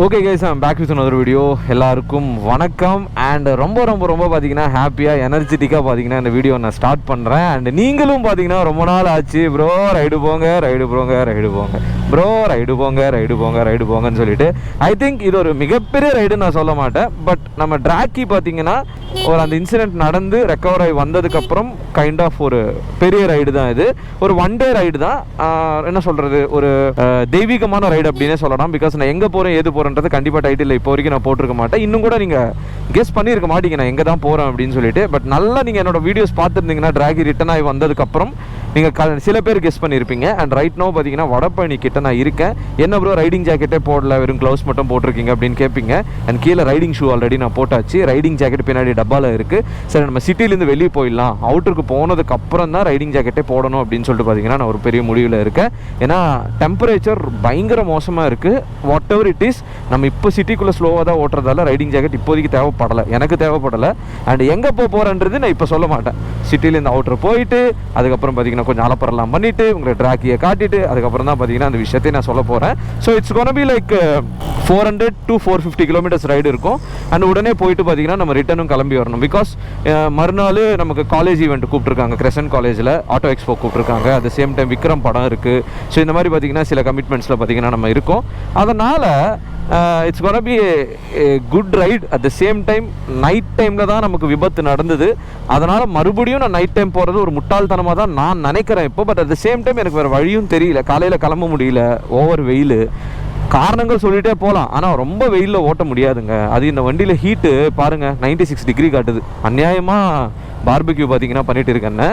Okay guys, I'm back with another video. எல்லாருக்கும் வணக்கம். And ரொம்ப பார்த்தீங்கன்னா ஹாப்பியாக எனர்ஜெட்டிக்காக பார்த்தீங்கன்னா இந்த வீடியோ நான் ஸ்டார்ட் பண்ணுறேன். அண்ட் நீங்களும் பார்த்தீங்கன்னா ரொம்ப நாள் ஆச்சு ப்ரோ ரைடு போங்க ப்ரோ ரைடு போங்கன்னு சொல்லிட்டு. ஐ திங்க் இது ஒரு மிகப்பெரிய ரைடுன்னு நான் சொல்ல மாட்டேன். பட் நம்ம டிராக்கி பார்த்தீங்கன்னா ஒரு அந்த இன்சிடென்ட் நடந்து ரெக்கவர் ஆகி வந்ததுக்கப்புறம் கைண்ட் ஆஃப் ஒரு பெரிய ரைடு தான் இது. ஒரு ஒன் டே ரைடு தான். என்ன சொல்கிறது, ஒரு தெய்வீகமான ரைடு அப்படின்னே சொல்லலாம். பிகாஸ் நான் எங்கே போகிறேன் ஏது போகிறேன்றது கண்டிப்பாக டைட்டில் இப்போ வரைக்கும் நான் போட்டிருக்க மாட்டேன். இன்னும் கூட நீங்கள் கெஸ் பண்ணியிருக்க மாட்டீங்க நான் எங்கே தான் போகிறேன் அப்படின்னு சொல்லிட்டு. பட் நல்லா நீங்கள் என்னோட வீடியோஸ் பார்த்துருந்தீங்கன்னா டிராகி ரிட்டர்ன் ஆகி வந்ததுக்கப்புறம் நீங்கள் சில பேர் கெஸ் பண்ணியிருப்பீங்க. அண்ட் ரைட் நோ பார்த்தீங்கன்னா வடபழனி கிட்ட நான் இருக்கேன். என்ன ப்ரோ ரைடிங் ஜாக்கெட்டே போடல, வெறும் க்ளவுஸ் மட்டும் போட்டிருக்கீங்க அப்படின்னு கேட்பீங்க. அண்ட் கீழே ரைடிங் ஷூ ஆல்ரெடி நான் போட்டாச்சு. ரைடிங் ஜாக்கெட் பின்னாடி டப்பாவில் இருக்குது. சரி, நம்ம சிட்டிலேருந்து வெளியே போயிடலாம், அவுட்டருக்கு போனதுக்கு அப்புறம் தான் ரைடிங் ஜாக்கெட்டே போடணும் அப்படின்னு சொல்லிட்டு பார்த்தீங்கன்னா நான் ஒரு பெரிய முடிவில் இருக்கேன். ஏன்னா டெம்பரேச்சர் பயங்கர மோசமாக இருக்குது. வாட் எவர் இட் இஸ், நம்ம இப்போ சிட்டிக்குள்ளே ஸ்லோவாக தான் ஓட்டுறதால ரைடிங் ஜாக்கெட் இப்போதைக்கு தேவைப்படலை, எனக்கு தேவைப்படலை. அண்ட் எங்கே போகிறேன்றது நான் இப்போ சொல்ல மாட்டேன். சிட்டிலேருந்து அவுட்டர் போயிட்டு அதுக்கப்புறம் பார்த்தீங்கன்னா கொஞ்சம் அலப்பறலாம் பண்ணிவிட்டு உங்களுக்கு டிராக்கியை காட்டிட்டு அதுக்கப்புறம் தான் பார்த்தீங்கன்னா அந்த விஷயத்தை நான் சொல்ல போகிறேன். So it's gonna be like 400 to 450 kilometres ride இருக்கும். அண்ட் உடனே போயிட்டு பார்த்தீங்கன்னா நம்ம ரிட்டர்னும் கிளம்பி வரணும். பிகாஸ் மறுநாள் நமக்கு காலேஜ் ஈவெண்ட் கூப்பிட்டுருக்காங்க. கிரெசன்ட் காலேஜில் ஆட்டோ எக்ஸ்போ கூப்பிட்டுருக்காங்க. At the same time Vikram படம் இருக்குது. ஸோ இந்த மாதிரி பார்த்தீங்கன்னா சில கமிட்மெண்ட்ஸில் பார்த்தீங்கன்னா நம்ம இருக்கோம். அதனால் it's gonna be good ride. At the same time night டைமில் தான் நமக்கு விபத்து நடந்தது. அதனால் மறுபடியும் நான் நைட் டைம் போகிறது ஒரு முட்டாள்தனமாக தான் நான் நினைக்கிறேன் இப்போ. But at the same time எனக்கு வேறு வழியும் தெரியல. காலையில் கிளம்ப முடியல, ஓவர் வெயில். காரணங்கள் சொல்லிகிட்டே போகலாம், ஆனால் ரொம்ப வெயிலில் ஓட்ட முடியாதுங்க. அது இந்த வண்டியில் ஹீட்டு பாருங்கள் 96 டிகிரி காட்டுது. அநியாயமாக பார்பிக்யூ பார்த்தீங்கன்னா பண்ணிகிட்டு இருக்கேன்னு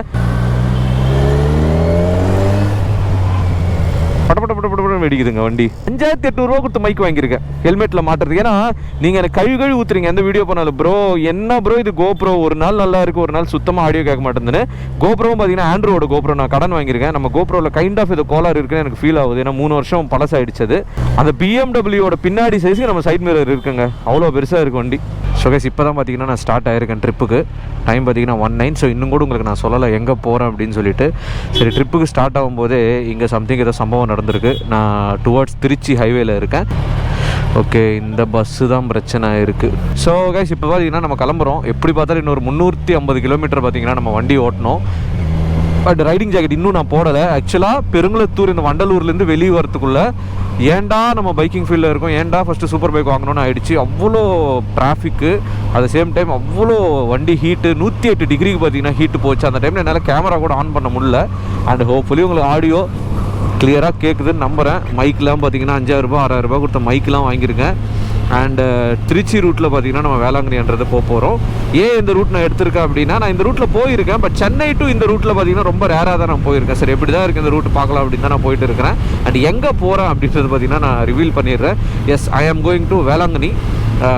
வெடிக்குதுங்க வண்டி. 5800 ரூபா கொடுத்து மைக் வாங்கியிருக்கேன் ஹெல்மெட்டில் மாட்டுறதுக்கு. ஏன்னா நீங்கள் எனக்கு கழுவி ஊற்றுறீங்க எந்த வீடியோ பண்ணாலும். ப்ரோ என்ன ப்ரோ இது கோப்ரோ ஒரு நாள் நல்லா இருக்குது, ஒரு நாள் சுத்தமாக ஆடியோ கேட்க மாட்டேங்குதுன்னு. கோப்ரோவும் பார்த்தீங்கன்னா ஆண்ட்ராய்டு கோப்ரோ நான் கடன் வாங்கியிருக்கேன். நம்ம கோப்ரோவில் கைண்ட் ஆஃப் இது கோளாறு இருக்குன்னு எனக்கு ஃபீல் ஆகுது. ஏன்னா 3 வருஷம் பழசாயிடுச்சது. அந்த பிஎம்டபிள்யூட பின்னாடி சைஸுக்கு நம்ம சைட் மிரர் இருக்குங்க, அவ்வளோ பெருசாக இருக்குது வண்டி. ஸோ கைஸ், இப்போ தான் பார்த்தீங்கன்னா நான் ஸ்டார்ட் ஆகிருக்கேன் ட்ரிப்புக்கு. டைம் பார்த்தீங்கன்னா 19. ஸோ இன்னும் கூட உங்களுக்கு நான் சொல்லலை எங்கே போகிறேன் அப்படின்னு சொல்லிட்டு. சரி, ட்ரிப்புக்கு ஸ்டார்ட் ஆகும்போதே இங்கே சம்திங் ஏதோ சம்பவம் நடந்திருக்கு. நான் டுவர்ட்ஸ் திருச்சி ஹைவேல இருக்கேன். ஓகே, இந்த பஸ்ஸு தான் பிரச்சனை இருக்குது. ஸோ கைஸ், இப்போ பார்த்தீங்கன்னா நம்ம கிளம்புறோம். எப்படி பார்த்தாலும் இன்னொரு 350 கிலோமீட்டர் பார்த்தீங்கன்னா நம்ம வண்டி ஓட்டணும். பட் ரைடிங் ஜாக்கெட் இன்னும் நான் போடலை. ஆக்சுவலாக பெருங்குளத்தூர் இந்த வண்டலூர்லேருந்து வெளியே வரத்துக்குள்ளே ஏன்டா நம்ம பைக்கிங் ஃபீல்டில் இருக்கோம், ஏன்டா ஃபஸ்ட்டு சூப்பர் பைக் வாங்கணும்னு ஆகிடுச்சு. அவ்வளோ டிராஃபிக்கு, அட் த சேம் டைம் அவ்வளோ வண்டி ஹீட்டு. 108 டிகிரிக்கு பார்த்தீங்கன்னா ஹீட்டு போச்சு. அந்த டைமில் என்னால் கேமரா கூட ஆன் பண்ண முடியல. அண்ட் ஹோப்ஃபுல்லி உங்களுக்கு ஆடியோ கிளியராக கேட்குதுன்னு நம்புகிறேன். மைக்கெலாம் பார்த்தீங்கன்னா 5000 ரூபா 6000 ரூபா கொடுத்த மைக்கெலாம் வாங்கியிருக்கேன். அண்டு திருச்சி ரூட்டில் பார்த்தீங்கன்னா நம்ம வேளாங்கண்ணின்றது போகிறோம். ஏன் இந்த ரூட் நான் எடுத்திருக்கேன் அப்படின்னா, நான் இந்த ரூட்டில் போயிருக்கேன். பட் சென்னை டு இந்த ரூட்டில் பார்த்தீங்கன்னா ரொம்ப ரேராக தான் நான் போயிருக்கேன். சரி, எப்படி தான் இருக்குது இந்த ரூட் பார்க்கலாம் அப்படின்னு தான் நான் போயிட்டு இருக்கிறேன். அண்ட் எங்கே போகிறேன் அப்படின்றது பார்த்தீங்கன்னா நான் ரிவீல் பண்ணிடுறேன். S, I am going to Velankanni.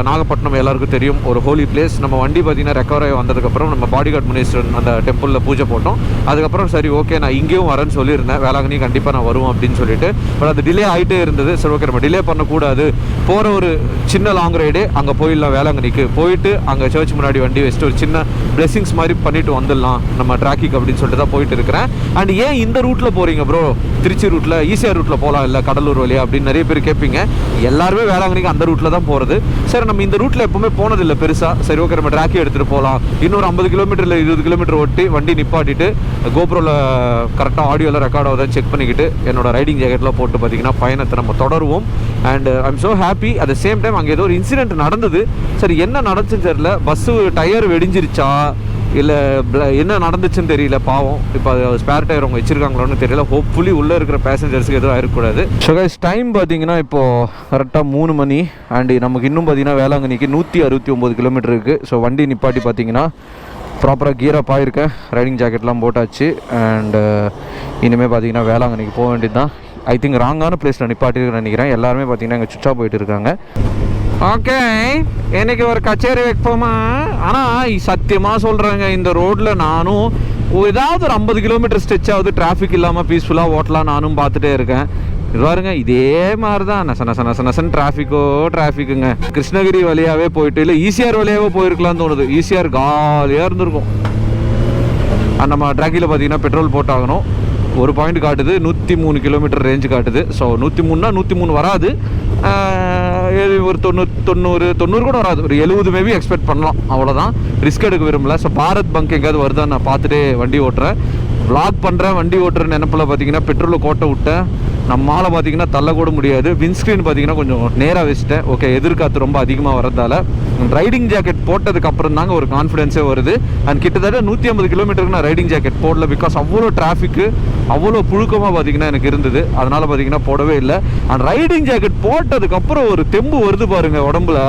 Nagapattinam எல்லாருக்கும் தெரியும், ஒரு ஹோலி பிளேஸ். நம்ம வண்டி பார்த்தீங்கன்னா ரெக்கவர் ஆகி வந்ததுக்கப்புறம் நம்ம பாடிகார்ட் முனீஸ்வரன் அந்த டெம்பிளில் பூஜை போட்டோம். அதுக்கப்புறம் சரி ஓகே நான் இங்கேயும் வரேன்னு சொல்லியிருந்தேன், வேளாங்கண்ணி கண்டிப்பாக நான் வருவோம் அப்படின்னு சொல்லிட்டு. பட் அது டிலே ஆகிட்டே இருந்தது. சரி ஓகே, நம்ம டிலே பண்ணக்கூடாது, போகிற ஒரு சின்ன லாங் ரைடு அங்கே போயிடலாம். வேளாங்கண்ணிக்கு போயிட்டு அங்கே சர்ச் முன்னாடி வண்டி வச்சுட்டு ஒரு சின்ன பிளெஸிங்ஸ் மாதிரி பண்ணிட்டு வந்துடலாம் நம்ம டிராக்கிக்கு அப்படின்னு சொல்லிட்டு தான் போயிட்டு இருக்கிறேன். அண்ட் ஏன் இந்த ரூட்டில் போகிறீங்க ப்ரோ, திருச்சி ரூட்டில் ஈஸியாக ரூட்டில் போகலாம் இல்லை கடலூர் வழியா அப்படின்னு நிறைய பேர் கேட்பீங்க. எல்லாருமே வேளாங்கண்ணிக்கு அந்த ரூட்டில் தான் போகிறது. சரி, நம்ம இந்த ரூட்டில் எப்பவுமே போனதில்லை பெருசாக. சரி ஓகே, நம்ம டிராக்கி எடுத்துகிட்டு போகலாம். இன்னொரு 50 கிலோமீட்டர் இல்லை 20 கிலோமீட்டர் ஓட்டி வண்டி நிப்பாட்டிட்டு கோப்ரோவில் கரெக்டாக ஆடியோவில் ரெக்கார்ட் ஆகுதான்னு செக் பண்ணிக்கிட்டு என்னோட ரைடிங் ஜாக்கெட்டில் போட்டு பார்த்தீங்கன்னா பயணத்தை நம்ம தொடருவோம். And I am so happy. At the same time அங்கே ஏதோ ஒரு இன்சிடென்ட் நடந்தது. சரி, என்ன நடந்துச்சுன்னு தெரியல. பஸ்ஸு டயர் வெடிஞ்சிருச்சா இல்லை என்ன நடந்துச்சுன்னு தெரியல. பாவம், இப்போ அது ஸ்பேர் டயர் அவங்க வச்சுருக்காங்களோன்னு தெரியல. ஹோப்ஃபுல்லி உள்ளே இருக்கிற பேசஞ்சர்ஸுக்கு எதுவும் ஆகிடக்கூடாது. ஸோ கைஸ், டைம் பார்த்தீங்கன்னா இப்போது கரெக்டாக 3 மணி. அண்டு நமக்கு இன்னும் பார்த்தீங்கன்னா வேளாங்கண்ணிக்கு 169 கிலோமீட்டர் இருக்குது. ஸோ வண்டி நிப்பாட்டி பார்த்தீங்கன்னா ப்ராப்பராக கியரப் ஆகிருக்கேன். ரைடிங் ஜாக்கெட்லாம் போட்டாச்சு. அண்டு இனிமேல் பார்த்தீங்கன்னா வேளாங்கண்ணிக்கு போக வேண்டியது தான். ஐ திங்க் ராங்கான பிளேஸில் நிப்பாட்டிருக்கேன்னு நினைக்கிறேன். எல்லாருமே பார்த்தீங்கன்னா இங்கே சுற்றா போயிட்டு இருக்காங்க. ஓகே, இன்னைக்கு ஒரு கச்சேரி வைப்போமா? ஆனால் சத்தியமாக சொல்கிறேங்க, இந்த ரோட்டில் நானும் ஏதாவது ஒரு 50 கிலோமீட்டர் ஸ்ட்ரெச் ஆகுது, டிராஃபிக் இல்லாமல் பீஸ்ஃபுல்லாக ஓட்டலாம் நானும் பார்த்துட்டே இருக்கேன். இது பாருங்க, இதே மாதிரி தான் நசன் டிராஃபிக்குங்க. கிருஷ்ணகிரி வழியாகவே போயிட்டு இல்லை ஈசிஆர் வழியாகவே போயிருக்கலாம்னு தோணுது. ஈசிஆர் காலியாக இருந்திருக்கும். நம்ம டிராக்கியில் பார்த்தீங்கன்னா பெட்ரோல் போட்டாகணும். ஒரு பாயிண்ட் காட்டுது 103 கிலோமீட்டர் ரேஞ்சு காட்டுது. ஸோ 103னா 103 வராது, ஒரு 90 கூட வராது, ஒரு 70 மேபி எக்ஸ்பெக்ட் பண்ணலாம். அவ்வளோதான், ரிஸ்க் எடுக்க விரும்பல. ஸோ பாரத் பங்க் எங்கேயாவது வருதான்னு நான் பார்த்துட்டே வண்டி ஓட்டுறேன், vlog பண்ணுறேன். வண்டி ஓட்டுற நினைப்பில் பார்த்தீங்கன்னா பெட்ரோலில் கோட்டை விட்டேன். நம்மளால் பார்த்தீங்கன்னா தள்ளக்கூட முடியாது. விண்ட்ஸ்க்ரீன் பார்த்தீங்கன்னா கொஞ்சம் நேராக வச்சுட்டேன். ஓகே, எதிர்காற்று ரொம்ப அதிகமாக வரதால ரைடிங் ஜாக்கெட் போட்டதுக்கு அப்புறம் தாங்க ஒரு கான்ஃபிடென்ஸே வருது. அண்ட் கிட்டத்தட்ட 150 கிலோமீட்டருக்கு நான் ரைடிங் ஜாக்கெட் போடல, பிகாஸ் அவ்வளோ டிராஃபிக்கு, அவ்வளோ புழுக்கமாக பார்த்தீங்கன்னா எனக்கு இருந்தது. அதனால் பார்த்தீங்கன்னா போடவே இல்லை. அண்ட் ரைடிங் ஜாக்கெட் போட்டதுக்கப்புறம் ஒரு தெம்பு வருது பாருங்க உடம்புல.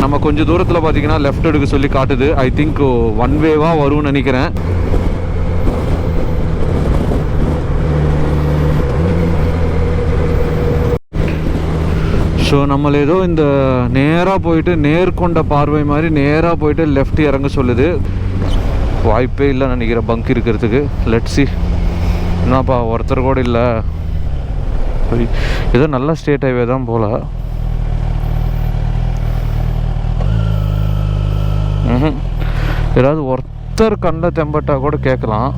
நம்ம கொஞ்சம் தூரத்தில் பார்த்தீங்கன்னா லெஃப்ட் எடுக்க சொல்லி காட்டுது. ஐ திங்க் ஒன் வேவாக வரும்னு நினைக்கிறேன். ஸோ நம்மள ஏதோ இந்த நேராக போயிட்டு நேர்கொண்ட பார்வை மாதிரி நேராக போயிட்டு லெஃப்ட் இறங்க சொல்லுது. வாய்ப்பே இல்லைன்னு நினைக்கிறேன் பங்க் இருக்கிறதுக்கு. Let's see. என்னப்பா ஒருத்தர் கூட இல்லை, ஏதோ நல்ல ஸ்டேட் ஹைவே தான் போல். ஏதாவது ஒருத்தர் கண்ட தெம்பட்டா கூட கேட்கலாம்.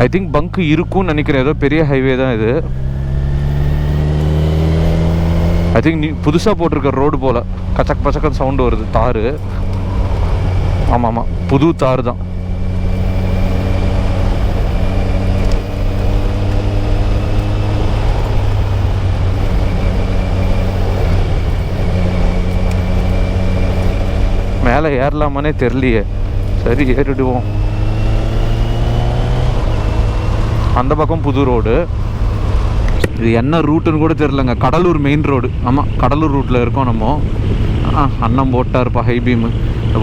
ஐ திங்க் பங்க் இருக்கும்னு நினைக்கிறேன். ஏதோ பெரிய ஹைவே தான் இது. ஐ திங்க் நீ புதுசாக போட்டிருக்க ரோடு போல் கச்சக் பச்சக்கன் சவுண்டு வருது. தார், ஆமாம் ஆமாம், புது தார் தான். மேலே ஏறலாமானே தெரியலையே. சரி, ஏறிடுவோம். அந்த பக்கம் புது ரோடு. இது என்ன ரூட்டுன்னு கூட தெரிலங்க. Cuddalore main road. ஆமாம், கடலூர் ரூட்டில் இருக்கோம் நம்ம. அண்ணன் போட்டாருப்பா ஹை பீமு.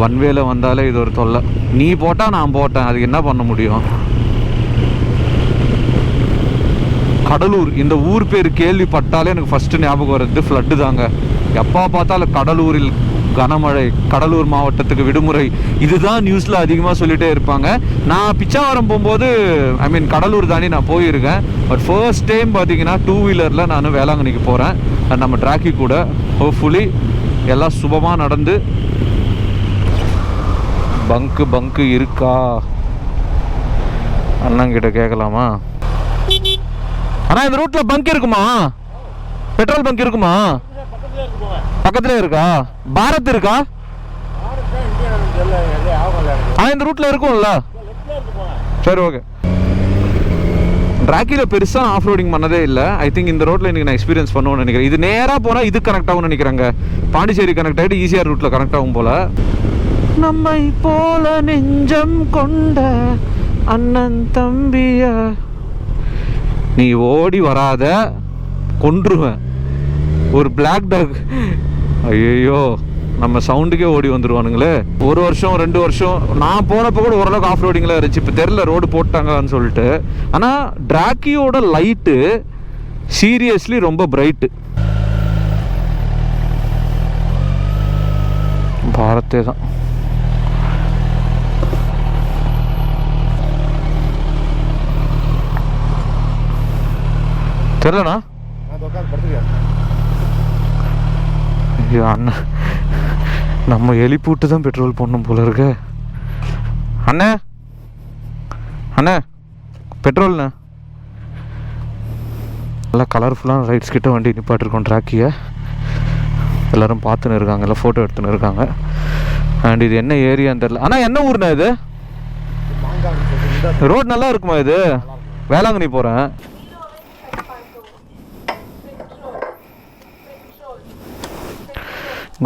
ஒன் வேல வந்தாலே இது ஒரு தொல்லை. நீ போட்டால் நான் போட்டேன், அதுக்கு என்ன பண்ண முடியும்? கடலூர், இந்த ஊர் பேர் கேள்விப்பட்டாலே எனக்கு ஃபஸ்ட்டு ஞாபகம் வருது ஃப்ளட்டு தாங்க. எப்போ பார்த்தாலும் கடலூரில் கனமழை, கடலூர் மாவட்டத்துக்கு விடுமுறை, இதுதான் நியூஸில் அதிகமாக சொல்லிகிட்டே இருப்பாங்க. நான் பிச்சாவரம் போகும்போது ஐ மீன் கடலூர் தாண்டி நான் போயிருக்கேன். பட் ஃபர்ஸ்ட் டைம் பார்த்தீங்கன்னா 2 வீலரில் நான் வேளாங்கண்ணிக்கு போகிறேன். நம்ம ட்ராக்கி கூட. ஹோப்ஃபுல்லி எல்லாம் சுபமாக நடந்து. பங்கு இருக்கா அண்ணங்கிட்ட கேட்கலாமா? ஆனால் இந்த ரூட்டில் பங்க் இருக்குமா? பெட்ரோல் பங்க் இருக்குமா? பக்கத்துல இருக்கா? பாரத் இருக்கா? இந்த ரூட்ல இருக்கும்ல. சரி, ஓகே. டிராக்கியில் பெருசாக ஆஃப் ரோடிங் பண்ணதே இல்லை. ஐ திங்க் இந்த ரோட்டில் இன்றைக்கி நான் எக்ஸ்பீரியன்ஸ் பண்ணுவோன்னு நினைக்கிறேன். இது நேராக போனால் இது கனெக்ட் ஆகும்னு நினைக்கிறேங்க. பாண்டிச்சேரி கனெக்ட் ஆகிட்டு ஈஸியாக ரூட்டில் கனெக்ட் ஆகும் போல். நம்மை போல நெஞ்சம் கொண்ட அண்ணன் தம்பிய நீ ஓடி வராத, கொன்றுவேன். ஒரு பிளாக் டாக், ஐயோ நம்ம சவுண்டுக்கே ஓடி வந்துடுவானுங்களே. 1 வருஷம் 2 வருஷம் நான் போனப்போ கூட ஓரளவுக்கு ஆஃப் ரோடிங்கில் இருந்துச்சு. இப்போ தெரில ரோடு போட்டாங்கன்னு சொல்லிட்டு. ஆனால் டிராக்கியோட லைட்டு சீரியஸ்லி ரொம்ப பிரைட்டு. பாரத்தே தான். தெரிலண்ணா. அண்ணா நம்ம எலிப்பூட்டு தான் பெட்ரோல் போடணும் போல இருக்கு. அண்ணே அண்ணே பெட்ரோல்ண்ணே. நல்லா கலர்ஃபுல்லான ரைட்ஸ் கிட்ட வண்டி நிப்பாட்டிருக்கோம். ட்ராக்கியை எல்லோரும் பார்த்துன்னு இருக்காங்க, எல்லாம் ஃபோட்டோ எடுத்துன்னு இருக்காங்க. அண்ட் இது என்ன ஏரியான்னு தெரில. ஆனால் என்ன ஊர்ண்ணா இது? ரோட் நல்லா இருக்குமா இது? வேளாங்கண்ணி போகிறேன்.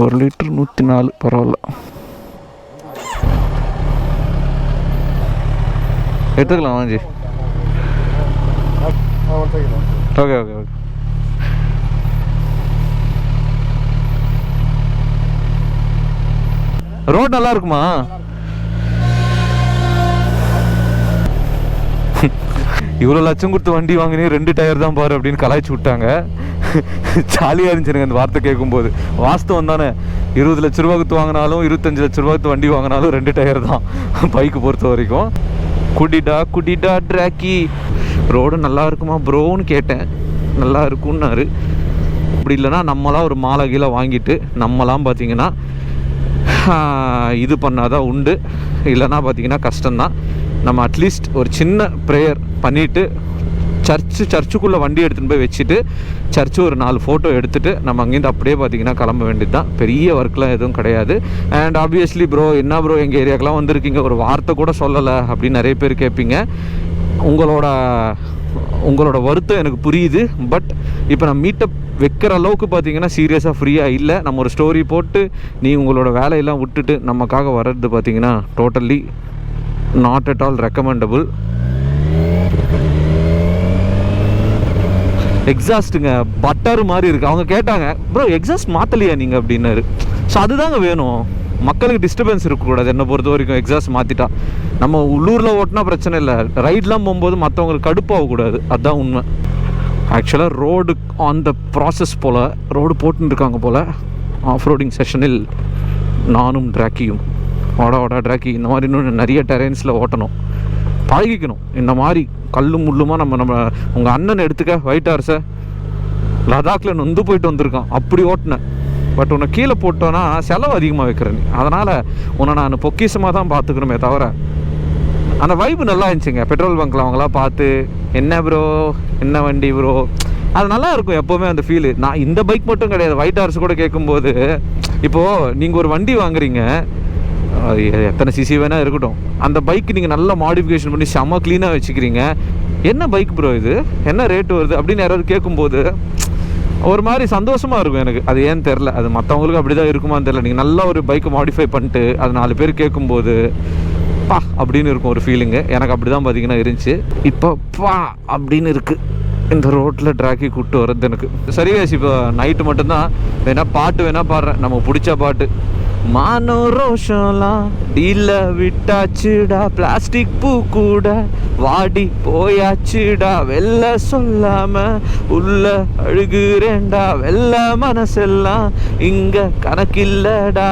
ஒரு லிட்டர் 104, பரவாயில்ல. எடுத்துக்கலாம் Vanchi. Okay okay okay. Road நல்லா இருக்குமா? இவ்வளோ லட்சம் கொடுத்து வண்டி வாங்கினே 2 டயர் தான் பாரு அப்படின்னு கலாய்ச்சி விட்டாங்க. ஜாலியாக இருந்துச்சுங்க அந்த வார்த்தை கேட்கும்போது. வாஸ்தவம் தானே. 20 லட்ச ரூபா கொடுத்து வாங்கினாலும் 25 லட்ச ரூபா கொடுத்து வண்டி வாங்கினாலும் 2 டயர் தான் பைக்கு பொறுத்த வரைக்கும். குடிடா ட்ராக்கி. ரோடு நல்லா இருக்குமா ப்ரோன்னு கேட்டேன். நல்லா இருக்குன்னாரு. அப்படி இல்லைனா நம்மளாம் ஒரு மாலை கீழே வாங்கிட்டு நம்மளாம் பார்த்திங்கன்னா இது பண்ணாதான் உண்டு. இல்லைனா பார்த்திங்கன்னா கஷ்டம்தான். நம்ம அட்லீஸ்ட் ஒரு சின்ன ப்ரேயர் பண்ணிவிட்டு சர்ச்சுக்குள்ளே வண்டி எடுத்துகிட்டு போய் வச்சுட்டு சர்ச்சு ஒரு 4 ஃபோட்டோ எடுத்துகிட்டு நம்ம அங்கேருந்து அப்படியே பார்த்திங்கன்னா கிளம்ப வேண்டியது தான். பெரிய ஒர்க்லாம் எதுவும் கிடையாது. அண்ட் ஆப்வியஸ்லி ப்ரோ என்ன ப்ரோ எங்கள் ஏரியாக்கெலாம் வந்திருக்கீங்க, ஒரு வார்த்தை கூட சொல்லலை அப்படின்னு நிறைய பேர் கேட்பீங்க. உங்களோட வருத்தம் எனக்கு புரியுது. பட் இப்போ நான் மீட்டப் வைக்கிற அளவுக்கு பார்த்தீங்கன்னா சீரியஸாக ஃப்ரீயாக இல்லை. நம்ம ஒரு ஸ்டோரி போட்டு நீ உங்களோட வேலையெல்லாம் விட்டுட்டு நமக்காக வர்றது பார்த்தீங்கன்னா totally not at all recommendable. எக்ஸாஸ்ட்டுங்க பட்டர் மாதிரி இருக்குது. அவங்க கேட்டாங்க ப்ரோ எக்ஸாஸ்ட் மாற்றலையா நீங்கள் அப்படின்னாரு. ஸோ அதுதாங்க வேணும், மக்களுக்கு டிஸ்டர்பன்ஸ் இருக்கக்கூடாது. என்னை பொறுத்த வரைக்கும் எக்ஸாஸ்ட் மாற்றிட்டா நம்ம உள்ளூரில் ஓட்டினா பிரச்சனை இல்லை, ரைட்லாம் போகும்போது மற்றவங்களுக்கு கடுப்பாகக்கூடாது. அதுதான் உண்மை. ஆக்சுவலாக ரோடு ஆன் த ப்ராசஸ் போல் ரோடு போட்டுன்னு இருக்காங்க போல். ஆஃப் ரோடிங் செஷனில் நானும் ட்ராக்கியும் ஓடா ட்ராக்கி இந்த மாதிரி இன்னும் நிறைய டெரெயின்ஸில் ஓட்டணும், பழகிக்கணும். இந்த மாதிரி கல்லும் முள்ளுமா நம்ம உங்கள் அண்ணன் எடுத்துக்க ஒயிட் ஹார்ஸை லடாக்கில் நொந்து போயிட்டு வந்திருக்கான், அப்படி ஓட்டினேன். பட் உன்னை கீழே போட்டோன்னா செலவு அதிகமாக வைக்கிறேன் நீ. அதனால் உன்னை நான் பொக்கிஷமாக தான் பார்த்துக்கணுமே தவிர அந்த வைப்பு நல்லா இருந்துச்சுங்க. பெட்ரோல் பங்க்கில் அவங்களாம் பார்த்து என்ன ப்ரோ என்ன வண்டி ப்ரோ, அது நல்லா இருக்கும் எப்போவுமே அந்த ஃபீலு. நான் இந்த பைக் மட்டும் கிடையாது, ஒயிட் ஹார்ஸ் கூட கேட்கும்போது இப்போது நீங்கள் ஒரு வண்டி வாங்குறீங்க, எத்தனை சிசி வேணால் இருக்கட்டும், அந்த பைக்கு நீங்கள் நல்லா மாடிஃபிகேஷன் பண்ணி செம்ம க்ளீனாக வச்சுக்கிறீங்க. என்ன பைக் ப்ரோ இது, என்ன ரேட்டு வருது அப்படின்னு யாராவது கேட்கும்போது ஒரு மாதிரி சந்தோஷமாக இருக்கும் எனக்கு. அது ஏன்னு தெரில, அது மற்றவங்களுக்கு அப்படி தான் இருக்குமான்னு தெரில. நீங்கள் நல்லா ஒரு பைக்கை மாடிஃபை பண்ணிட்டு அது 4 பேர் கேட்கும்போது பா அப்படின்னு இருக்கும் ஒரு ஃபீலிங்கு. எனக்கு அப்படி தான் பார்த்திங்கன்னா இருந்துச்சு. இப்போ பா அப்படின்னு இருக்குது இந்த ரோட்டில் ட்ராக்கி கூப்பிட்டு வர்றது எனக்கு. சரி guys, இப்போ நைட்டு மட்டும்தான் வேணால் பாட்டு வேணால் பாடுறேன், நமக்கு பிடிச்ச பாட்டு. மானோ ரோஷம்லாம் டீல விட்டாச்சுடா, பிளாஸ்டிக் பூ கூட வாடி போயாச்சுடா, வெள்ள சொல்லாம உள்ள அழுகுறேன்டா, வெள்ள மனசெல்லாம் இங்க கணக்கில்லடா,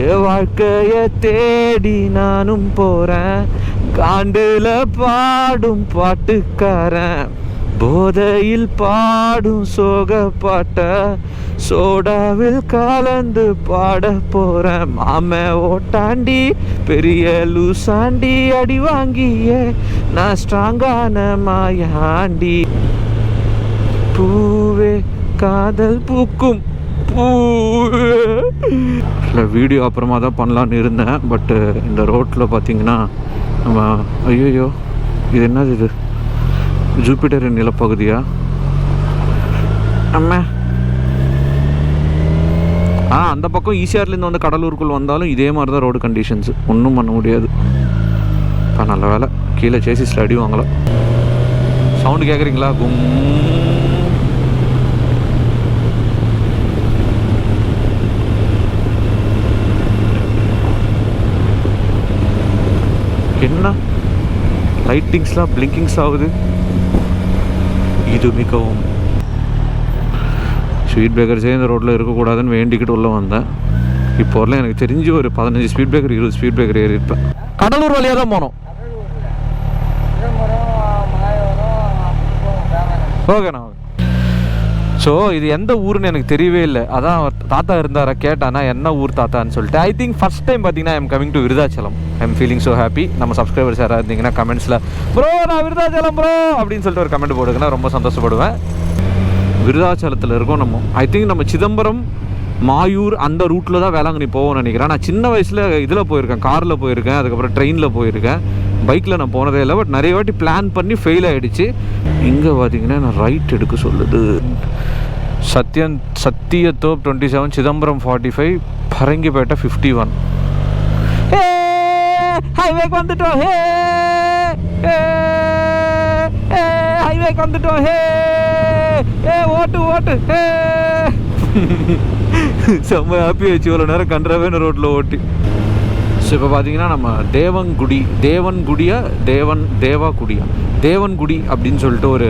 ஏ வாழ்க்கைய தேடி நானும் போறேன், காண்டுல பாடும் பாட்டுக்காரன், போதையில் பாடும் சோக பாட்ட சோடாவில் கலந்து பாட போறேன், மாம ஓட்டாண்டி பெரிய லூசாண்டி, அடி வாங்கியே நான் ஸ்ட்ராங்கான மாயாண்டி, பூவே காதல் பூக்கும் பூவே. வீடியோ அப்புறமா தான் பண்ணலான்னு இருந்தேன். பட்டு இந்த ரோட்டில் பார்த்தீங்கன்னா நம்ம ஐயோ இது என்னது, இது ஜூபிட்டரின் நிலப்பகுதியா நம்ம அந்த பக்கம் ஈசிஆர்லேருந்து வந்து கடலூருக்குள் வந்தாலும் இதே மாதிரி தான் ரோடு கண்டிஷன்ஸு, ஒன்றும் பண்ண முடியாது. இப்போ நல்ல வேலை கீழே சேசிஸில் அடி வாங்கலை. சவுண்டு கேட்குறீங்களா? கும் என்ன லைட்டிங்ஸ்லாம் பிளிங்கிங்ஸ் ஆகுது. இது மிகவும் ஸ்பீட் பிரேக்கர்ஸே இந்த ரோட்டில் இருக்கக்கூடாதுன்னு வேண்டிக்கிட்டு உள்ளே வந்தேன். இப்போ வரலாம் எனக்கு தெரிஞ்சு ஒரு 15 ஸ்பீட் பிரேக்கர் 20 ஸ்பீட் பிரேக்கர் ஏறி இருப்பேன். கடலூர் வழியாக தான் போனோம். ஓகேண்ணா. ஸோ இது எந்த ஊருன்னு எனக்கு தெரியவே இல்லை. அதான் தாத்தா இருந்தாரா கேட்டானா என்ன ஊர் தாத்தான்னு சொல்லிட்டு. ஐ திங்க் ஃபஸ்ட் டைம் பார்த்தீங்கன்னா I'm coming to Virudhachalam. I'm feeling so happy. நம்ம சப்ஸ்கிரைபர்ஸ் யாராவது இருந்தீங்கன்னா கமெண்ட்ஸில் ப்ரோ நான் விருதாச்சலம் ப்ரோ அப்படின்னு சொல்லிட்டு ஒரு கமெண்ட் போடுங்கன்னா ரொம்ப சந்தோஷப்படுவேன். விருதாச்சலத்தில் இருக்கோம் நம்ம. ஐ திங்க் நம்ம சிதம்பரம் மாயூர் அந்த ரூட்டில் தான் வேளாங்கண்ணி போவோம்னு நினைக்கிறேன். நான் சின்ன வயசில் இதில் போயிருக்கேன், காரில் போயிருக்கேன், அதுக்கப்புறம் ட்ரெயினில் போயிருக்கேன், பைக்கில் நான் போனதே இல்லை. பட் நிறைய வாட்டி பிளான் பண்ணி ஃபெயில் ஆகிடுச்சு. இங்கே பார்த்தீங்கன்னா நான் ரைட் எடுக்க சொல்லுது. சத்தியத்தோப் 27, சிதம்பரம் 45, பரங்கிப்பேட்டை 51. ஹைவேக்கு வந்துட்டோம், ஹைவேக்கு வந்துட்டோம், ஓட்டு செம்ம ஹாப்பி ஆயிடுச்சு இவ்வளோ நேரம் கன்றாவே ரோட்டில் ஓட்டி. ஸோ இப்போ பார்த்தீங்கன்னா நம்ம தேவன்குடி அப்படின்னு சொல்லிட்டு ஒரு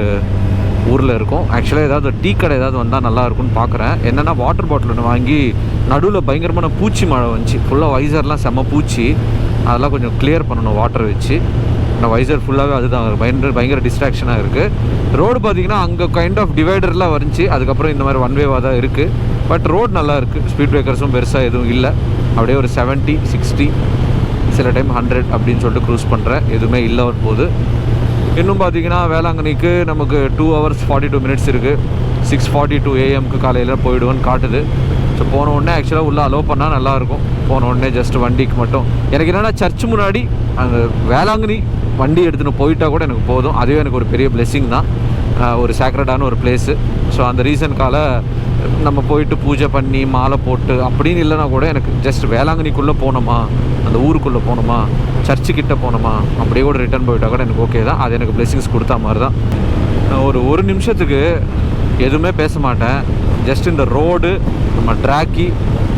ஊரில் இருக்கும். ஆக்சுவலாக ஏதாவது டீ கடை ஏதாவது வந்தால் நல்லாயிருக்கும்னு பார்க்குறேன். என்னென்னா வாட்டர் பாட்டில் ஒன்று வாங்கி நடுவில் பயங்கரமான பூச்சி மழை வந்துச்சு, ஃபுல்லாக வைசர்லாம் செம்ம பூச்சி, அதெல்லாம் கொஞ்சம் கிளியர் பண்ணணும் வாட்டர் வச்சு. நான் வைசர் ஃபுல்லாகவே அதுதான் பயங்கர டிஸ்ட்ராக்ஷனாக இருக்குது. ரோடு பார்த்திங்கன்னா அங்கே கைண்ட் ஆஃப் டிவைடர்லாம் வந்துச்சு, அதுக்கப்புறம் இந்த மாதிரி ஒன் வேவாக தான் இருக்குது. பட் ரோடு நல்லா இருக்குது, ஸ்பீட் பிரேக்கர்ஸும் பெருசாக எதுவும் இல்லை. அப்படியே ஒரு 70, 60, சில டைம் 100 அப்படின்னு சொல்லிட்டு க்ரூஸ் பண்ணுறேன், எதுவுமே இல்லை போகுது. இன்னும் பார்த்திங்கன்னா வேளாங்கண்ணிக்கு நமக்கு 2 hours 42 minutes இருக்குது. 6:42 AM காலையில் போயிடுவேன்னு காட்டுது. ஸோ போன உடனே ஆக்சுவலாக உள்ளே அலோவ் பண்ணால் நல்லாயிருக்கும். போன உடனே ஜஸ்ட் வண்டிக்கு மட்டும் எனக்கு என்னென்னா சர்ச் முன்னாடி அந்த வேளாங்கண்ணி வண்டி எடுத்துகிட்டு போயிட்டால் கூட எனக்கு போதும். அதுவே எனக்கு ஒரு பெரிய பிளெஸ்ஸிங் தான், ஒரு சேக்ரடான ஒரு பிளேஸு. ஸோ அந்த ரீசனுக்காக நம்ம போயிட்டு பூஜை பண்ணி மாலை போட்டு அப்படின்னு இல்லைனா கூட எனக்கு ஜஸ்ட் வேளாங்கண்ணிக்குள்ளே போனோமா, அந்த ஊருக்குள்ளே போனோமா, சர்ச்சுக்கிட்ட போனோமா, அப்படியே கூட ரிட்டர்ன் போயிட்டால் கூட எனக்கு ஓகே தான். அது எனக்கு பிளெஸ்ஸிங்ஸ் கொடுத்தா மாதிரி தான். நான் ஒரு நிமிஷத்துக்கு எதுவுமே பேச மாட்டேன். ஜஸ்ட் இந்த ரோடு, நம்ம ட்ராக்கி,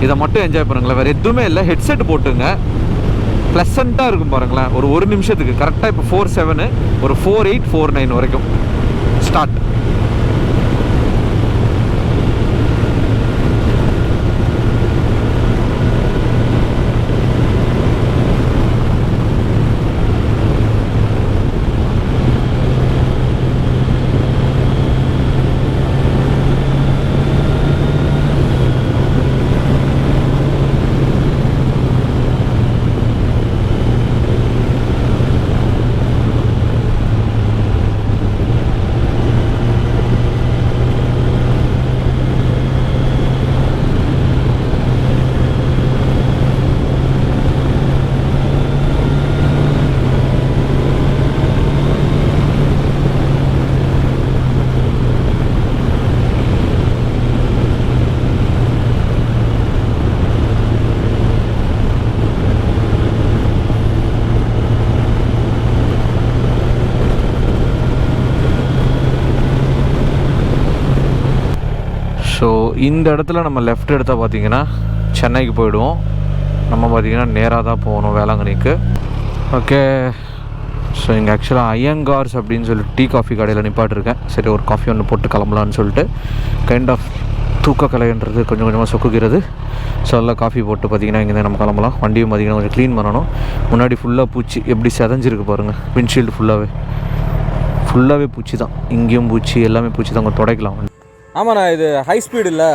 இதை மட்டும் என்ஜாய் பண்ணுங்களேன். வேறு எதுவுமே இல்லை. ஹெட்செட் போட்டுங்க, ப்ளசண்ட்டாக இருக்கும் பாருங்களேன். ஒரு நிமிஷத்துக்கு கரெக்டாக இப்போ 4:07 ஒரு 4:08 4:09 வரைக்கும் ஸ்டார்ட். ஸோ இந்த இடத்துல நம்ம லெஃப்ட் எடுத்தால் பார்த்திங்கன்னா சென்னைக்கு போயிடுவோம். நம்ம பார்த்திங்கன்னா நேராக தான் போகணும் வேளாங்கண்ணிக்கு. ஓகே, ஸோ இங்கே ஆக்சுவலாக ஐயங்கார்ஸ் அப்படின்னு சொல்லிட்டு டீ காஃபி கடையில் நிப்பாட்டிருக்கேன். சரி, ஒரு காஃபி ஒன்று போட்டு கிளம்பலான்னு சொல்லிட்டு. கைண்ட் ஆஃப் தூக்கக்கலைன்றது கொஞ்சம் கொஞ்சமாக சொக்குகிறது. ஸோ எல்லாம் காஃபி போட்டு பார்த்திங்கன்னா இங்கே நம்ம கிளம்பலாம். வண்டியும் பார்த்திங்கன்னா கொஞ்சம் க்ளீன் பண்ணணும். முன்னாடி ஃபுல்லாக பூச்சி எப்படி செதஞ்சிருக்கு பாருங்கள். விண்ட்ஷீல்டு ஃபுல்லாகவே பூச்சி தான். இங்கேயும் பூச்சி, எல்லாமே பூச்சி தான். கொஞ்சம் துடைக்கலாம். ஆமாண்ணா, இது ஹை ஸ்பீடு இல்லை,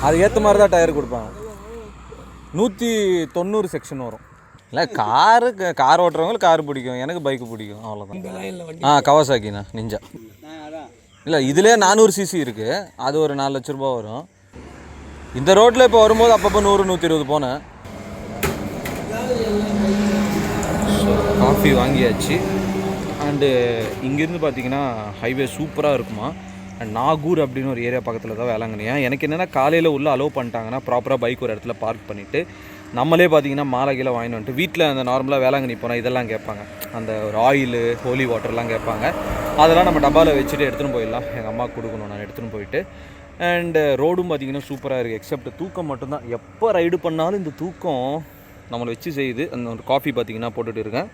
அது ஏற்ற மாதிரி தான் டயர் கொடுப்பாங்க. 190 செக்ஷன் வரும். இல்லை, கார் ஓட்டுறவங்களுக்கு கார் பிடிக்கும், எனக்கு பைக்கு பிடிக்கும், அவ்வளோதான். கவாசாக்கிண்ணா நிஞ்சா. இல்லை, இதிலே 400 cc இருக்குது, அது ஒரு 4 லட்ச ரூபா வரும். இந்த ரோட்டில் இப்போ வரும்போது அப்பப்போ 100, 120 போனேன். காஃபி வாங்கியாச்சு. அண்டு இங்கேருந்து பார்த்தீங்கன்னா ஹைவே சூப்பராக இருக்குமா. நாகூர் அப்படின்னு ஒரு ஏரியா பக்கத்தில் தான் வேளாங்கண்ணியா. எனக்கு என்னென்னா காலையில் உள்ளே அலோவ் பண்ணிட்டாங்கன்னா ப்ராப்பராக பைக் ஒரு இடத்துல பார்க் பண்ணிவிட்டு நம்மளே பார்த்திங்கன்னா மாலை கீழே வாங்கிட்டு வந்துட்டு வீட்டில் அந்த நார்மலாக வேளாங்கண்ணி போனால் இதெல்லாம் கேட்பாங்க, அந்த ஒரு ஆயிலு, ஹோலி வாட்டர்லாம் கேட்பாங்க. அதெல்லாம் நம்ம டப்பாவில் வச்சுட்டு எடுத்துகிட்டு போயிடலாம். எங்கள் அம்மாவுக்கு கொடுக்கணும், நான் எடுத்துகிட்டு போயிட்டு. அண்டு ரோடும் பார்த்திங்கன்னா சூப்பராக இருக்குது. எக்ஸப்ட் தூக்கம் மட்டும்தான். எப்போ ரைடு பண்ணாலும் இந்த தூக்கம் நம்மளை வச்சு செய்யுது. அந்த ஒரு காஃபி பார்த்திங்கன்னா போட்டுகிட்டு இருக்கேன்.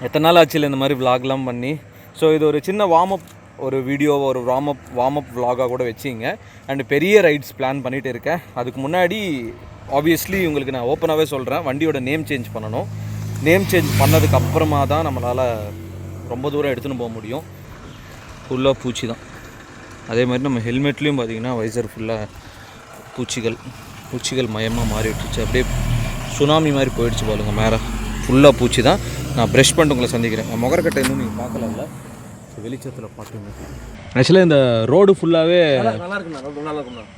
எத்தனை நாள் ஆச்சுல இந்த மாதிரி விலாக்லாம் பண்ணி. ஸோ இது ஒரு சின்ன வார்ம்-அப், ஒரு வீடியோவை ஒரு வார்ம்-அப் விலாகாக கூட வச்சிங்க. அண்டு பெரிய ரைட்ஸ் பிளான் பண்ணிகிட்டு இருக்கேன். அதுக்கு முன்னாடி ஆப்வியஸ்லி உங்களுக்கு நான் ஓப்பனாகவே சொல்கிறேன், வண்டியோட நேம் சேஞ்ச் பண்ணணும். நேம் சேஞ்ச் பண்ணதுக்கு அப்புறமா தான் நம்மளால் ரொம்ப தூரம் எடுத்துன்னு போக முடியும். ஃபுல்லாக பூச்சி தான். அதே மாதிரி நம்ம ஹெல்மெட்லேயும் பார்த்திங்கன்னா வைசர் ஃபுல்லாக பூச்சிகள் மயமாக மாறி விட்டுருச்சு. அப்படியே சுனாமி மாதிரி போயிடுச்சு பாருங்க. மேலே ஃபுல்லாக பூச்சி தான். நான் ப்ரெஷ் பண்ணிட்டு உங்களை சந்திக்கிறேன். முகரக்கட்டை இன்னும் நீங்கள் பார்க்கல, வெளிச்சத்தில் பார்த்துங்க. ஆக்சுவலாக இந்த ரோடு ஃபுல்லாகவே நல்லா இருக்குண்ணா.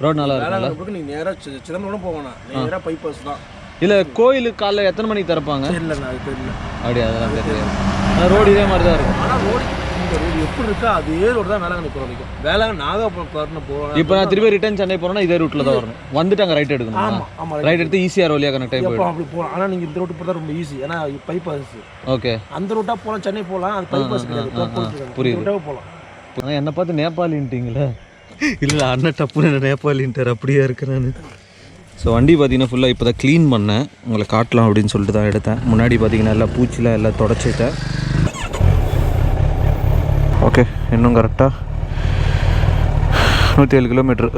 ரோடு நல்லா இருக்கும். நீங்கள் நேராக சிதம்பரம் போகணும், நேராக பைபாஸ் தான். இல்லை, கோயிலுக்கு காலைல எத்தனை மணிக்கு திறப்பாங்க? இல்லைண்ணா, அது தெரியல. அப்படியே அதெல்லாம் தெரியாது. ஆனால் ரோடு இதே மாதிரி தான் இருக்கும். ஆனால் ரோடு இந்த ரோடு எப்படி இருக்கா அதே ரோடு தான் வேளாங்கண்ணி போகிற வரைக்கும். வேளாங்கண்ணி நாகப்பட்டினம் போகிறோம். இப்போ நான் திரும்பி ரிட்டர்ன் சென்னை போகிறேன்னா இதே ரூட்டில் தான் வரணும். வந்துட்டு அங்கே ரைட் எடுக்கணும். ஆமாம், ரைட் எடுத்து ஈஸியாக வழியாக கனெக்ட் ஆகி போயிடும். அப்படி போகலாம். ஆனால் நீங்கள் இந்த ரோட்டு போகிறதா ரொம்ப ஈஸி, ஏன்னா பைபாஸ். ஓகே, அந்த ரூட்டாக போகலாம், சென்னை போகலாம். அது பைபாஸ் கிடையாது. புரியுது. ரூட்டாக போகலாம். என்னை பார்த்து நேபாளின்ட்டிங்களே? இல்லை, அண்ணன் டப்புன்னு நேபாளின்ட்டார். அப்படியே இருக்கேன் நான். ஸோ வண்டி பார்த்திங்கன்னா ஃபுல்லாக இப்போ தான் க்ளீன் பண்ணேன், உங்களை காட்டலாம் அப்படின்னு சொல்லிட்டு தான் எடுத்தேன். முன்னாடி பார்த்திங்கன்னா எல்லாம் பூச்சிலாம் எல்லாம் தொடச்சிட்டேன். ஓகே, இன்னும் கரெக்டாக 107 கிலோமீட்ரு,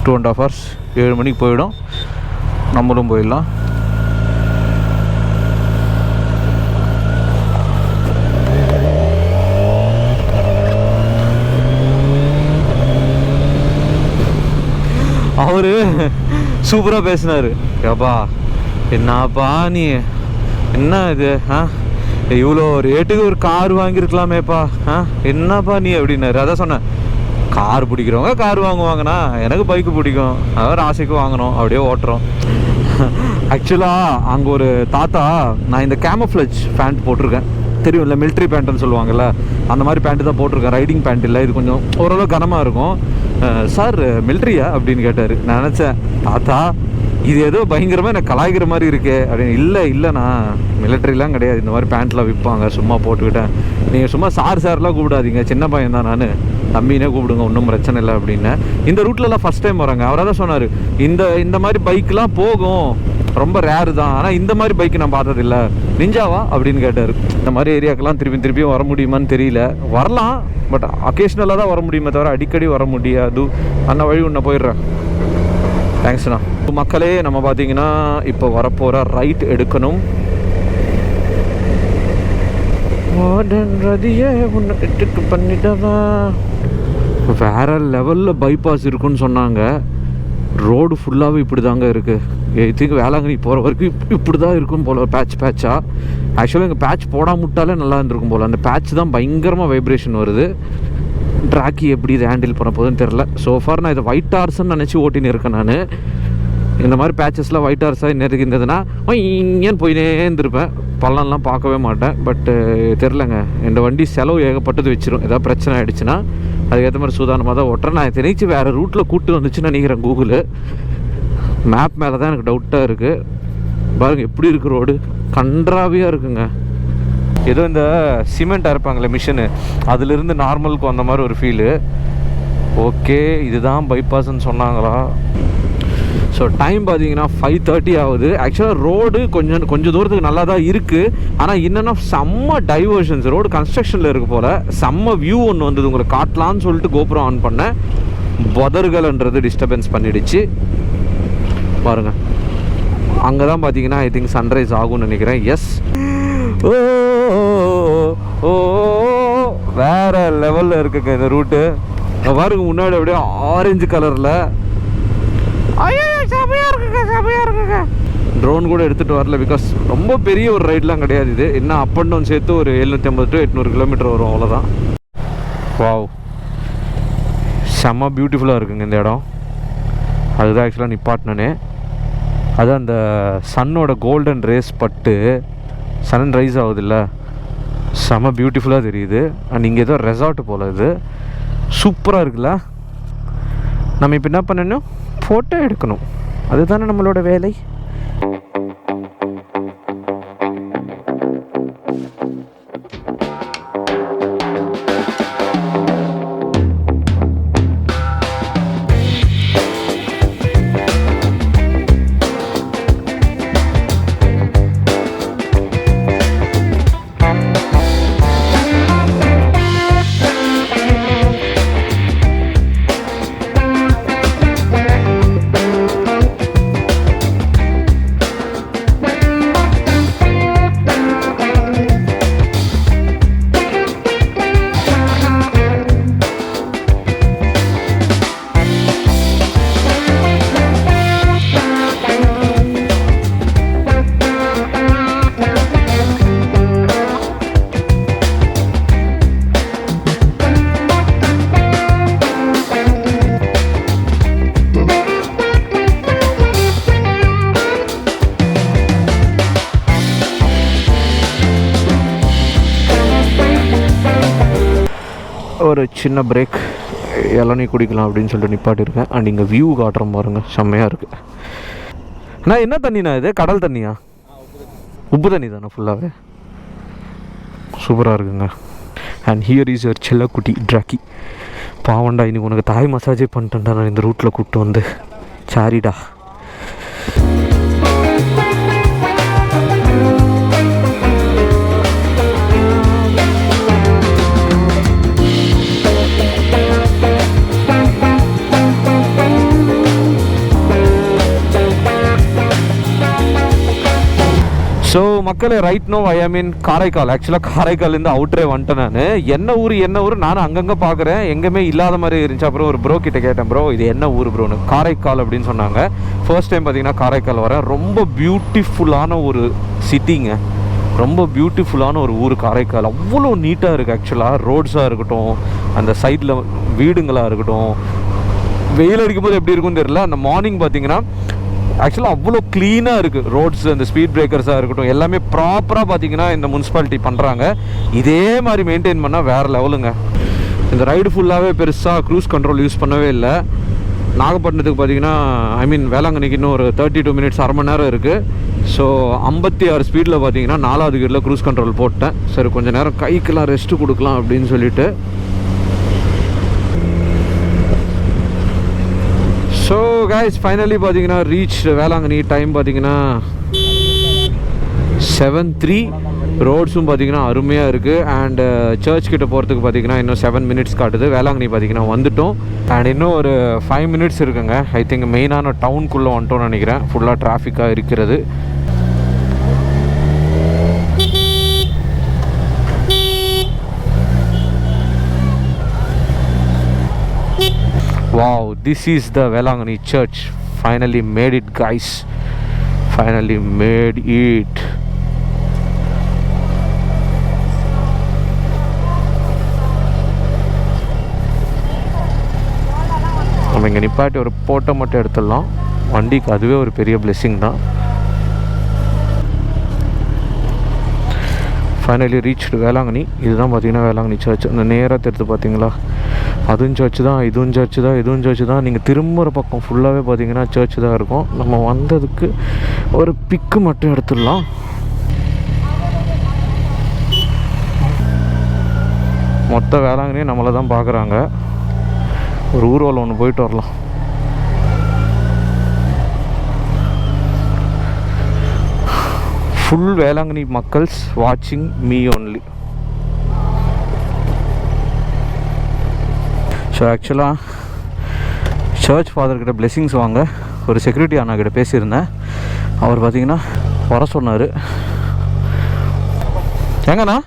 2.5 hours, 7 மணிக்கு போயிடும். நம்மளும் போயிடலாம். அவரு சூப்பராக பேசினார். ஏப்பா என்னப்பா நீ என்ன இது இவ்வளோ ரேட்டுக்கு ஒரு கார் வாங்கியிருக்கலாமேப்பா என்னப்பா நீ அப்படின்னாரு. அதான் சொன்னேன், கார் பிடிக்கிறவங்க கார் வாங்குவாங்கண்ணா, எனக்கு பைக்கு பிடிக்கும், அதாவது ஆசைக்கு வாங்கணும், அப்படியே ஓட்டுறோம். ஆக்சுவலாக அங்கே ஒரு தாத்தா, நான் இந்த கேமோஃப்ளேஜ் பேண்ட் போட்டிருக்கேன், தெரியும்ல மிலிட்ரி பேண்ட்டுன்னு சொல்லுவாங்கள்ல, அந்த மாதிரி பேண்ட்டு தான் போட்டிருக்கேன். ரைடிங் பேண்ட் இல்லை, இது கொஞ்சம் ஓரளவு கனமாக இருக்கும். சார் மிலிட்ரியா அப்படின்னு கேட்டார். நான் நினச்சேன், தாத்தா இது ஏதோ பயங்கரமாக எனக்கு கலாய்க்கிற மாதிரி இருக்கே அப்படின்னு. இல்லைண்ணா மிலிட்ரிலாம் கிடையாது, இந்த மாதிரி பேண்ட்லாம் விற்பாங்க, சும்மா போட்டுக்கிட்டேன். நீங்கள் சும்மா சார்லாம் கூப்பிடாதீங்க, சின்ன பையன் தான் நான், தம்பினே கூப்பிடுங்க, ஒன்றும் பிரச்சனை இல்லை அப்படின்னு. இந்த ரூட்லலாம் ஃபஸ்ட் டைம் வராங்க. அவராக தான் சொன்னார், இந்த மாதிரி பைக்கெலாம் போகும், ரொம்ப ரேரு தான், ஆனால் இந்த மாதிரி பைக்கு நான் பார்த்ததில்ல, நிஞ்சாவா அப்படின்னு கேட்டார். இந்த மாதிரி ஏரியாக்கெல்லாம் திருப்பியும் வர முடியுமான்னு தெரியல. வரலாம், பட் அக்கேஷ்னலாக தான் வர முடியுமே தவிர அடிக்கடி வர முடியாது. அந்த வழி ஒன்று போயிடுறேன். தேங்க்ஸ்ண்ணா. மக்களே, நம்ம பார்த்தீங்கன்னா இப்போ வரப்போகிற ரைட் எடுக்கணும். பண்ணிட்டவா வேற லெவலில் பைபாஸ் இருக்குன்னு சொன்னாங்க. ரோடு ஃபுல்லாகவே இப்படி தாங்க இருக்குது. இதுக்கு வேளாங்கண்ணி போகிற வரைக்கும் இப்படி தான் இருக்கும் போல், பேட்சாக. ஆக்சுவலாக இங்கே பேட்ச் போடாம விட்டாலே நல்லா இருந்திருக்கும் போல். அந்த பேட்ச் தான் பயங்கரமாக வைப்ரேஷன் வருது. ட்ராக்கி எப்படி இதை ஹேண்டில் பண்ண போகுதுன்னு தெரில. ஸோஃபார் நான் இதை ஒயிட் ஹார்ஸ்ன்னு நினச்சி ஓட்டின்னு இருக்கேன். நான் இந்த மாதிரி பேச்சஸ்லாம் ஒயிட் ஹார்ஸாக என்ன இருந்ததுன்னா இங்கேன்னு போயினே இருந்திருப்பேன், பள்ளம்லாம் பார்க்கவே மாட்டேன். பட்டு தெரிலங்க, இந்த வண்டி செலவு ஏகப்பட்டது வச்சிரும். ஏதாவது பிரச்சனை ஆகிடுச்சுன்னா அதுக்கேற்ற மாதிரி சூதானமாக தான் ஓட்டுறேன். நான் தெரிஞ்சு வேறு ரூட்டில் கூப்பிட்டு வந்துச்சுன்னு நினைக்கிறேன். கூகுள் மேப் மேலே தான் எனக்கு டவுட்டாக இருக்குது. பாருங்கள் எப்படி இருக்குது ரோடு, கன்றாவியாக இருக்குங்க. ஏதோ இந்த சிமெண்ட் அரைப்பாங்களே மிஷினு, அதிலிருந்து நார்மலுக்கு வந்த மாதிரி ஒரு ஃபீலு. ஓகே, இதுதான் பைபாஸ்ன்னு சொன்னாங்களா? ஸோ டைம் பார்த்தீங்கன்னா 5:30 ஆகுது. ஆக்சுவலாக ரோடு கொஞ்சம் தூரத்துக்கு நல்லா தான் இருக்குது. ஆனால் என்னென்னா செம்ம டைவர்ஷன்ஸ், ரோடு கன்ஸ்ட்ரக்ஷனில் இருக்கு போல். செம்ம வியூ ஒன்று வந்தது, உங்களுக்கு காட்டலான்னு சொல்லிட்டு கோபுரம் ஆன் பண்ணேன். புதர்கள்ன்றது டிஸ்டர்பன்ஸ் பண்ணிடுச்சு. பாருங்கள், அங்கே தான் பார்த்தீங்கன்னா ஐ திங்க் சன்ரைஸ் ஆகும்னு நினைக்கிறேன். எஸ், ஓ ஓ வேற லெவலில் இருக்குங்க இந்த ரூட்டு. பாருங்க முன்னாடி அப்படியே ஆரஞ்சு கலரில், செமையாக இருக்குங்க. ட்ரோன் கூட எடுத்துகிட்டு வரல, பிகாஸ் ரொம்ப பெரிய ஒரு ரைட்லாம் கிடையாது இது. என்ன அப் அண்ட் டவுன் சேர்த்து ஒரு 750 to 800 கிலோமீட்டர் வரும், அவ்வளோதான். வாவ், செம்ம பியூட்டிஃபுல்லாக இருக்குங்க இந்த இடம். அதுதான் ஆக்சுவலாக நிப்பாட்டினே. அது அந்த சன்னோட கோல்டன் ரேஸ் பட்டு சன் ரைஸ் ஆகுதுல்ல, செம்ம பியூட்டிஃபுல்லாக தெரியுது. அண்ட் இங்கே ஏதோ ரெசார்ட்டு போல், இது சூப்பராக இருக்குல்ல. நம்ம இப்போ என்ன பண்ணணும், ஃபோட்டோ எடுக்கணும், அதுதானே நம்மளோட வேலை. ஒரு சின்ன பிரேக், இளநீ குடிக்கலாம் அப்படின்னு சொல்லிட்டு நிப்பாட்டியிருக்கேன். அண்ட் இங்கே வியூ காட்டுறோம் பாருங்கள், செம்மையாக இருக்குது. நான் என்ன தண்ணிண்ணா இது, கடல் தண்ணியா? உப்பு தண்ணி தானே ஃபுல்லாகவே, சூப்பராக இருக்குங்க. அண்ட் ஹியர் இஸ் யுவர் செல்லக்குட்டி ட்ராக்கி. பாவண்டா, இன்னைக்கு உனக்கு தாய் மசாஜே பண்ணிட்டேன்டா நான் இந்த ரூட்டில் கூப்பிட்டு வந்து. சாரிடா. ஸோ மக்களே ரைட் நோ ஐ மீன் காரைக்கால். ஆக்சுவலாக காரைக்கால்லேருந்து அவுட்டரே வந்துட்டேன் நான். என்ன ஊர் நானும் அங்கங்கே பார்க்குறேன், எங்கேயுமே இல்லாத மாதிரி இருந்துச்சு. அப்புறம் ஒரு ப்ரோ கிட்ட கேட்டேன், ப்ரோ இது என்ன ஊர் ப்ரோன்னு. காரைக்கால் அப்படின்னு சொன்னாங்க. ஃபர்ஸ்ட் டைம் பார்த்தீங்கன்னா காரைக்கால் வரேன். ரொம்ப பியூட்டிஃபுல்லான ஒரு சிட்டிங்க, ரொம்ப பியூட்டிஃபுல்லான ஒரு ஊர் காரைக்கால். அவ்வளோ நீட்டாக இருக்குது. ஆக்சுவலாக ரோட்ஸாக இருக்கட்டும், அந்த சைடில் வீடுங்களாக இருக்கட்டும், வெயில் அடிக்கும்போது எப்படி இருக்குன்னு தெரியல. அந்த மார்னிங் பார்த்தீங்கன்னா ஆக்சுவலாக அவ்வளோ க்ளீனாக இருக்குது ரோட்ஸ். அந்த ஸ்பீட் பிரேக்கர்ஸாக இருக்கட்டும் எல்லாமே ப்ராப்பராக பார்த்தீங்கன்னா இந்த முனிசிபாலிட்டி பண்ணுறாங்க. இதே மாதிரி மெயின்டைன் பண்ணால் வேறு லெவலுங்க. இந்த ரைடு ஃபுல்லாகவே பெருசாக க்ரூஸ் கண்ட்ரோல் யூஸ் பண்ணவே இல்லை. நாகப்பட்டினத்துக்கு பார்த்தீங்கன்னா ஐ மீன் வேளாங்கண்ணிக்கு இன்னும் ஒரு 32 மினிட்ஸ், அரை மணி நேரம் இருக்குது. ஸோ 56 ஸ்பீடில் பார்த்தீங்கன்னா 4வது கியரில் க்ரூஸ் கண்ட்ரோல் போட்டேன். சரி கொஞ்சம் நேரம் கைக்கெல்லாம் ரெஸ்ட்டு கொடுக்கலாம் அப்படின்னு சொல்லிட்டு. ஸோ கைஸ் ஃபைனலி பார்த்தீங்கன்னா ரீச் வேளாங்கண்ணி. டைம் பார்த்தீங்கன்னா 7:03. ரோட்ஸும் பார்த்தீங்கன்னா அருமையாக இருக்குது. அண்டு சர்ச் கிட்ட போகிறதுக்கு பார்த்தீங்கன்னா இன்னும் 7 மினிட்ஸ் காட்டுது. வேளாங்கண்ணி பார்த்தீங்கன்னா வந்துட்டோம். அண்ட் இன்னும் ஒரு 5 மினிட்ஸ் இருக்குங்க. ஐ திங்க் மெயினான டவுனுக்குள்ளே வந்துட்டோம்னு நினைக்கிறேன். ஃபுல்லாக டிராஃபிக்காக இருக்கிறது. Wow, this is the Velankanni church. Finally made it, guys. Finally made it. நம்ம இங்கே நிப்பாட்டி ஒரு போட்டோ மட்டும் எடுத்துடலாம். வண்டிக்கு அதுவே ஒரு பெரிய பிளெஸிங் தான். Finally reached Velankanni. இதுதான் பார்த்தீங்கன்னா வேளாங்கண்ணி சர்ச். அந்த நேராக எடுத்து பார்த்தீங்களா, அதுவும் சர்ச்சு தான், இதுவும் சர்ச்சு தான், இதுவும் சர்ச்சு தான். நீங்கள் திரும்புகிற பக்கம் ஃபுல்லாகவே பார்த்தீங்கன்னா சர்ச்சு தான் இருக்கும். நம்ம வந்ததுக்கு ஒரு பிக்கு மட்டும் எடுத்துடலாம். மொத்த வேளாங்கண்ணியும் நம்மளை தான் பார்க்குறாங்க. ஒரு ஊர்வலம் ஒன்று போயிட்டு வரலாம். ஃபுல் வேளாங்கண்ணி மக்கள்ஸ் வாட்சிங் மீ ஒன்லி. ஸோ ஆக்சுவலாக சர்ச் ஃபாதர்கிட்ட பிளெஸிங்ஸ் வாங்க ஒரு செக்யூரிட்டி அண்ணா கிட்ட பேசியிருந்தேன். அவர் பார்த்தீங்கன்னா வர சொன்னார். எங்கண்ணா?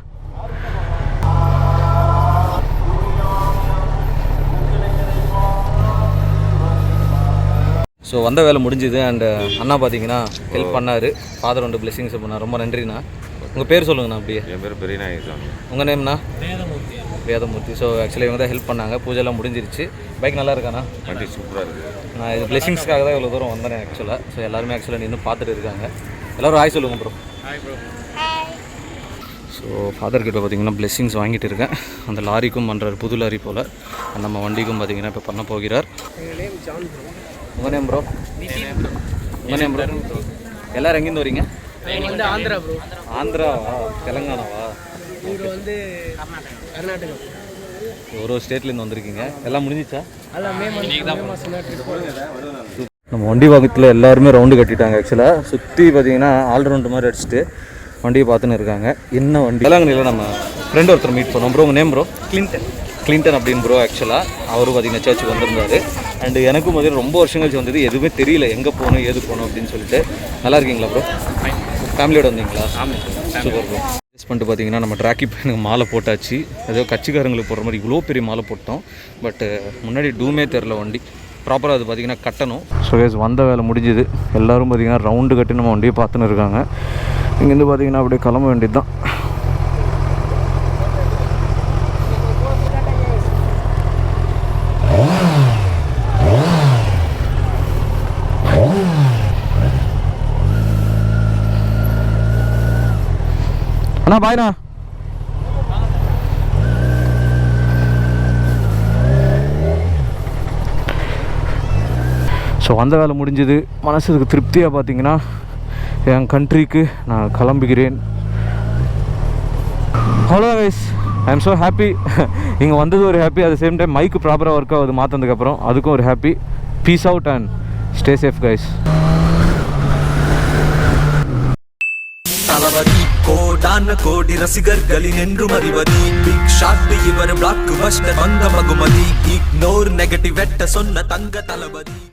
ஸோ வந்த வேலை முடிஞ்சுது. அண்டு அண்ணா பார்த்தீங்கன்னா ஹெல்ப் பண்ணார். ஃபாதர் வந்து பிளெஸிங்ஸ் பண்ணார். ரொம்ப நன்றிண்ணா. உங்கள் பேர் சொல்லுங்கண்ணா. அப்படியே என் பேர் பெரியநாயகம். உங்கள் நேம்ண்ணா? வேதமூர்த்தி. ஸோ ஆக்சுவலி இவங்க தான் ஹெல்ப் பண்ணாங்க. பூஜைலாம் முடிஞ்சிருச்சு. பைக் நல்லா இருக்காண்ணா? வண்டி சூப்பராக இருக்குது. நான் இது பிளெஸிங்ஸ்க்காக தான் இவ்வளோ தூரம் வந்தேன் ஆக்சுவலாக. ஸோ எல்லாருமே ஆக்சுவலாக இன்னும் பார்த்துட்டு இருக்காங்க. எல்லோரும் ஹாய் சொல்லுங்கள் ப்ரோ. Hi bro. ஸோ ஃபாதர்கிட்ட பார்த்தீங்கன்னா பிளெஸிங்ஸ் வாங்கிட்டு இருக்கேன். அந்த லாரிக்கும் பண்ணுறாரு, புது லாரி போல். நம்ம வண்டிக்கும் பார்த்தீங்கன்னா இப்போ பண்ண போகிறார். உங்கள் நேம் ப்ரோ? உங்கள் நேம் ப்ரோ? எல்லோரும் எங்கேருந்து வரீங்க? வந்து ஆந்திரா ப்ரோ. ஆந்திராவா, தெலுங்கானாவா? இங்கே வந்து கர்நாடகா. ஒரு ஸ்டேட்லேருந்து வந்திருக்கீங்க. எல்லாம் முடிஞ்சிச்சா? நம்ம வண்டி பக்கத்தில் எல்லாருமே ரவுண்டு கட்டிட்டாங்க. ஆக்சுவலாக சுற்றி பார்த்தீங்கன்னா ஆல் ரவுண்டு மாதிரி அடிச்சுட்டு வண்டியை பார்த்துன்னு இருக்காங்க. என்ன வண்டி? வேளாங்கண்ணியில் நம்ம ஃப்ரெண்ட் ஒருத்தர் மீட் பண்ணோம். ப்ரோ உங்கள் நேம் ப்ரோ? கிளின்டன் அப்படின்னு ப்ரோ. ஆக்சுவலாக அவரும் பார்த்தீங்கன்னா சர்ச்சுக்கு வந்திருந்தார். அண்டு எனக்கும் பார்த்தீங்கன்னா ரொம்ப வருஷம் கழிச்சு வந்தது. எதுவுமே தெரியல எங்கே போகணும் ஏது போகணும் அப்படின்னு சொல்லிட்டு. நல்லா இருக்கீங்களா ப்ரோ? ஃபேமிலியோட வந்தீங்களா? Super bro. யூஸ் பண்ணிட்டு பார்த்தீங்கன்னா நம்ம ட்ராக்கி பையனுக்கு மாலை போட்டாச்சு. ஏதோ கட்சிக்காரங்களுக்கு போடுற மாதிரி இவ்வளோ பெரிய மாலை போட்டோம். பட்டு முன்னாடி டூமே தெரில வண்டி ப்ராப்பராக. அது பார்த்திங்கன்னா கட்டணும். ஸோ கேஸ் வந்த வேலை முடிஞ்சுது. எல்லோரும் பார்த்திங்கன்னா ரவுண்டு கட்டி நம்ம வண்டியை பார்த்துன்னு இருக்காங்க. இங்கேருந்து பார்த்திங்கன்னா அப்படியே கிளம்ப வேண்டியது தான். அண்ணா பாய்ண்ணா. ஸோ வந்த வேலை முடிஞ்சது. மனசுக்கு திருப்தியாக பார்த்தீங்கன்னா என் கண்ட்ரிக்கு நான் கிளம்புகிறேன். அவ்வளோதான் guys. I am so happy. இங்கே வந்தது ஒரு happy. At the same time மைக்கு ப்ராப்பராக ஒர்க் ஆகுது மாற்றினதுக்கப்புறம், அதுக்கும் ஒரு happy. Peace out and stay safe guys. கோடி ரசிகர்களின் என்றும் அறிவது பிக் ஷாட் இவர் பிளாக் பஸ்டர் வந்த மகுமதி இக்னோர் நெகட்டிவ் வெட்ட சொன்ன தங்க தளபதி.